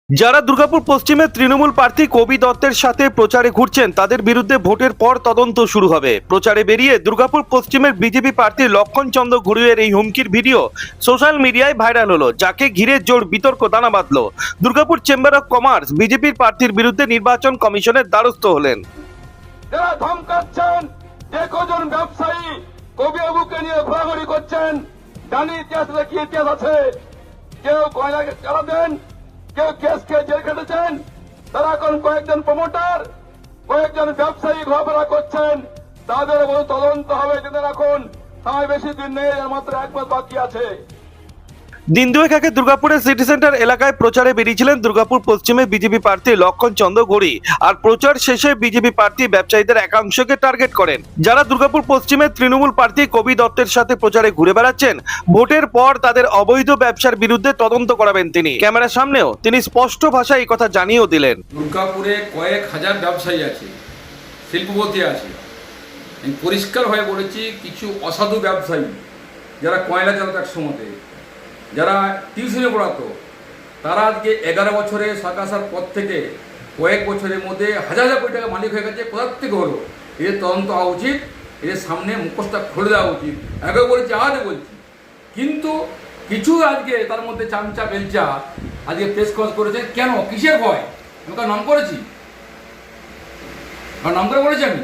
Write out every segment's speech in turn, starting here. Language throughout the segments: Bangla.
যারা দুর্গাপুর পশ্চিমের তৃণমূল প্রার্থী কবি দত্তের সাথে প্রচারে ঘুরছেন তাদের বিরুদ্ধে ভোটের পর তদন্ত শুরু হবে। প্রচারে বেরিয়ে দুর্গাপুর পশ্চিমের বিজেপি প্রার্থী লক্ষণ চন্দ্র ঘুরিয়ের এই হুমকির ভিডিও সোশ্যাল মিডিয়ায় ভাইরাল হলো, যাকে ঘিরে জোর বিতর্ক দানা বাঁধল। দুর্গাপুর চেম্বার অফ কমার্স বিজেপির প্রার্থীর বিরুদ্ধে নির্বাচন কমিশনের দ্বারস্থ হলেন। যারা ধমকাচ্ছেন, যে কজন ব্যবসায়ী কবি বাবুকে নিয়ে ঘোরাঘুরি করছেন, জানি ইতিহাসে কি ইতিহাস আছে। কেউ কয়লাকে চালা দেন, কেউ কেসকে জেল কেটেছেন, তারা এখন কয়েকজন প্রমোটার, কয়েকজন ব্যবসায়ী ঘোরাফেরা করছেন। তাদের বহু তদন্ত হবে, জেনে রাখুন। সময় বেশি দিন নেই, এর মাত্র 1 মাস বাকি আছে। দিন দুয়েক আগে দুর্গাপুরের সিটি সেন্টার এলাকায় প্রচারে বেরিয়েছিলেন দুর্গাপুর পশ্চিমে বিজেপি প্রার্থী লক্ষণ চন্দ্র ঘড়ি। আর প্রচার শেষে বিজেপি প্রার্থী ব্যবসায়ীদের একাংশকে টার্গেট করেন, যারা দুর্গাপুর পশ্চিমের তৃণমূল প্রার্থী কবি দত্তের সাথে প্রচারে ঘুরে বেড়াচ্ছেন। ভোটের পর তাদের অবৈধ ব্যবসার বিরুদ্ধে তদন্ত করাবেন তিনি। ক্যামেরার সামনেও তিনি স্পষ্ট ভাষায় এই কথা জানিয়েও দিলেন। দুর্গাপুরে কয়েক হাজার ব্যবসায়ী আছে, শিল্পপতি আছে। আমি পরিষ্কার হয়ে বলেছি, কিছু অসাধু ব্যবসায়ী যারা কয়লা চালাতো এক সময়তে, যারা টিউশনে পড়াতো, তারা আজকে 11 বছরে সরকার আসার পর থেকে কয়েক বছরের মধ্যে হাজার হাজার কোটি টাকা মালিক হয়ে গেছে। কোথার থেকে হলো? এদের তদন্ত হওয়া উচিত, এদের সামনে মুখোশটা খুলে দেওয়া উচিত। আগে বলেছি, আজও বলছি। কিন্তু কিছু আজকে তার মধ্যে চামচা বেলচা আজকে প্রেস কনফারেন্স করেছে। কেন? কিসের ভয়? আমি কার নাম করেছি? আর নাম করে বলেছি আমি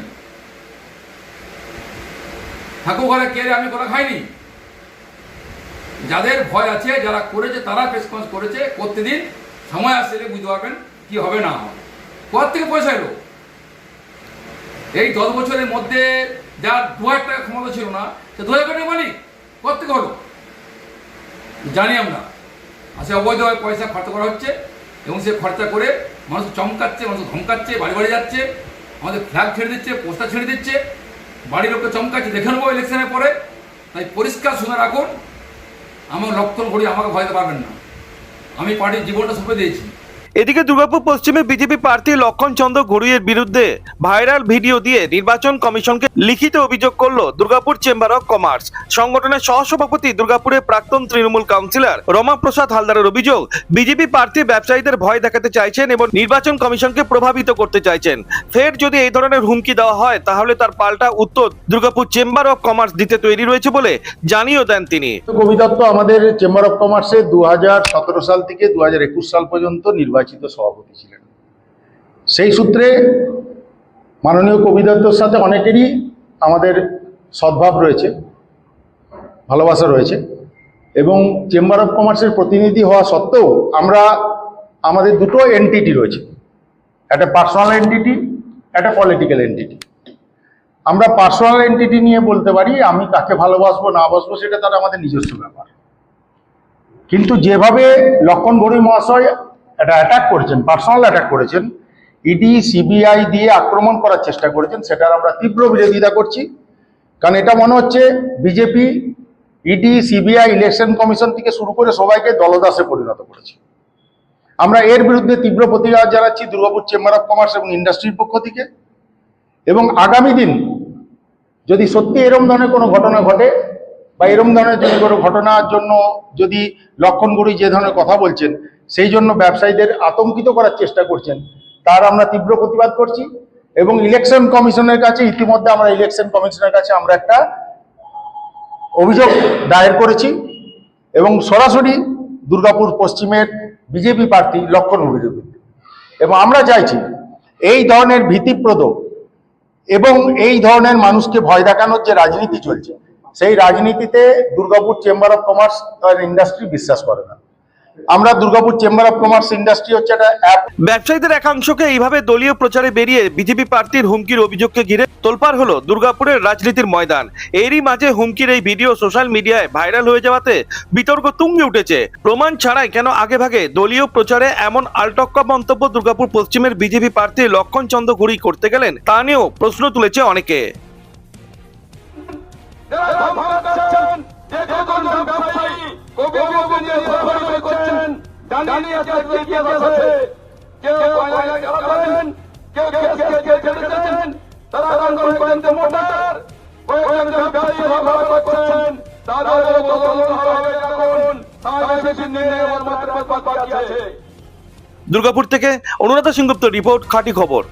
ঠাকুর ঘরে কে আমি করা খাইনি। যাদের ভয় আছে, যারা করেছে, তারা প্রেস কনফারেন্স করেছে। প্রতিদিন সময় আসলে বুঝতে পারবেন কি হবে না হবে। কোথা থেকে পয়সা এলো? এই 10 বছরের মধ্যে যার 2000 টাকা ক্ষমতা ছিল না, সে 2000 টাকা মালিক কোথা থেকে হলো? জানি আমরা। আসে অবৈধভাবে পয়সা খরচা করা হচ্ছে, এবং সে খরচা করে মানুষ চমকাচ্ছে, মানুষ ধমকাচ্ছে, বাড়ি বাড়ি যাচ্ছে, আমাদের ফ্ল্যাগ ছেড়ে দিচ্ছে, পোস্টার ছেড়ে দিচ্ছে, বাড়ির লোককে চমকাচ্ছে। দেখে নেবো ইলেকশনের পরে। তাই পরিষ্কার শুনে রাখুন, আমার লক্ষণ ঘড়ি আমাকে ভয় দিতে পারবেন না। আমি পার্টির জীবনটা সঁপে দিয়েছি। এদিকে দুর্গাপুর পশ্চিমে বিজেপি প্রার্থী লক্ষণ চন্দ্র ঘড়িয়ের বিরুদ্ধে ভাইরাল ভিডিও দিয়ে নির্বাচন কমিশনকে লিখিত অভিযোগ করল দুর্গাপুর চেম্বার অফ কমার্স। সংগঠনের সহসভাপতি দুর্গাপুরের প্রাক্তন তৃণমূল কাউন্সিলর রমা প্রসাদ হালদারের অভিযোগ, বিজেপি প্রার্থী ব্যবসায়ীদের ভয় দেখাতে চাইছেন এবং নির্বাচন কমিশনকে প্রভাবিত করতে চাইছেন। ফের যদি এই ধরনের হুমকি দেওয়া হয়, তাহলে তার পাল্টা উত্তর দুর্গাপুর চেম্বার অফ কমার্স দিতে তৈরি রয়েছে বলে জানিয়েও দেন তিনি। কবি দত্ত আমাদের চেম্বার অফ কমার্সে 2017 সাল থেকে 2021 সাল পর্যন্ত নির্বাচিত সভাপতি ছিলেন। সেই সূত্রে মাননীয় কবি দত্তর সাথে অনেকেরই আমাদের সদ্ভাব রয়েছে, ভালোবাসা রয়েছে, এবং চেম্বার অফ কমার্সের প্রতিনিধি হওয়া সত্ত্বেও আমাদের দুটো এন্টিটি রয়েছে, একটা পার্সোনাল এন্টিটি, একটা পলিটিক্যাল এন্টিটি। আমরা পার্সোনাল এন্টিটি নিয়ে বলতে পারি, আমি কাকে ভালোবাসবো না বাসবো সেটা তার আমাদের নিজস্ব ব্যাপার। কিন্তু যেভাবে লক্ষণ ঘড়ি মহাশয় একটা অ্যাটাক করেছেন, পার্সোনাল অ্যাটাক করেছেন, ইডি সিবিআই দিয়ে আক্রমণ করার চেষ্টা করেছেন, সেটার আমরা তীব্র বিরোধিতা করছি। কারণ এটা মনে হচ্ছে BJP ED CBI election commission থেকে শুরু করে সবাইকে দলদাসে পরিণত করেছে। আমরা এর বিরুদ্ধে তীব্র প্রতিবাদ জানাচ্ছি দুর্গাপুর চেম্বার অফ কমার্স এবং ইন্ডাস্ট্রির পক্ষ থেকে। এবং আগামী দিন যদি সত্যি এরম ধরনের কোনো ঘটনা ঘটে, বা এরম ধরনের যদি কোনো ঘটনার জন্য যদি লক্ষণ ঘড়ি যে ধরনের কথা বলছেন, সেই জন্য ব্যবসায়ীদের আতঙ্কিত করার চেষ্টা করছেন, তার আমরা তীব্র প্রতিবাদ করছি। এবং ইলেকশন কমিশনের কাছে ইতিমধ্যে আমরা একটা অভিযোগ দায়ের করেছি, এবং সরাসরি দুর্গাপুর পশ্চিমের বিজেপি প্রার্থী লক্ষণ ঘড়ির বিরুদ্ধে। এবং আমরা চাইছি এই ধরনের ভীতিপ্রদ এবং এই ধরনের মানুষকে ভয় দেখানোর যে রাজনীতি চলছে, সেই রাজনীতিতে দুর্গাপুর চেম্বার অফ কমার্স আর ইন্ডাস্ট্রি বিশ্বাস করে না। আমরা Durgapur chamber of commerce industry হচ্ছে একটা অ্যাপ। ব্যবসায়ীদের একাংশকে এইভাবে দলীয় প্রচারে বেরিয়ে বিজেপি প্রার্থীর হুমকির অভিযোগকে ঘিরে তোলপাড় হলো দুর্গাপুরের রাজনীতির ময়দান। এরই মাঝে হুমকির এই ভিডিও সোশ্যাল মিডিয়ায় ভাইরাল হয়ে যাওয়াতে বিতর্ক তুঙ্গে উঠেছে। প্রমাণ ছাড়াই কেন আগেভাগে দলীয় প্রচারে এমন আলটক্কা মন্তব্য দুর্গাপুর পশ্চিমের বিজেপি প্রার্থী লক্ষণ চন্দ্র ঘড়ি করতে গেলেন, তা নিয়েও প্রশ্ন তুলেছে অনেকে। কবি বাবুকে নিয়ে ঘোরাঘুরি করছেন, জানি ইতিহাসে কি ইতিহাস আছে। কেউ কয়লাকে চালা দেন, কেউ কেসকে জেল কেটেছেন, তারা এখন কয়েকজন প্রমোটার, কয়েকজন ব্যবসায়ী ঘোরাঘুরি করছেন। তাদের তদন্ত হবে, রাখুন। সময় বেশি দিন নেই, এর মাত্র 1 মাস বাকি আছে। দুর্গাপুর থেকে অনুরাধা সিংগুপ্ত রিপোর্ট, খাঁটি খবর।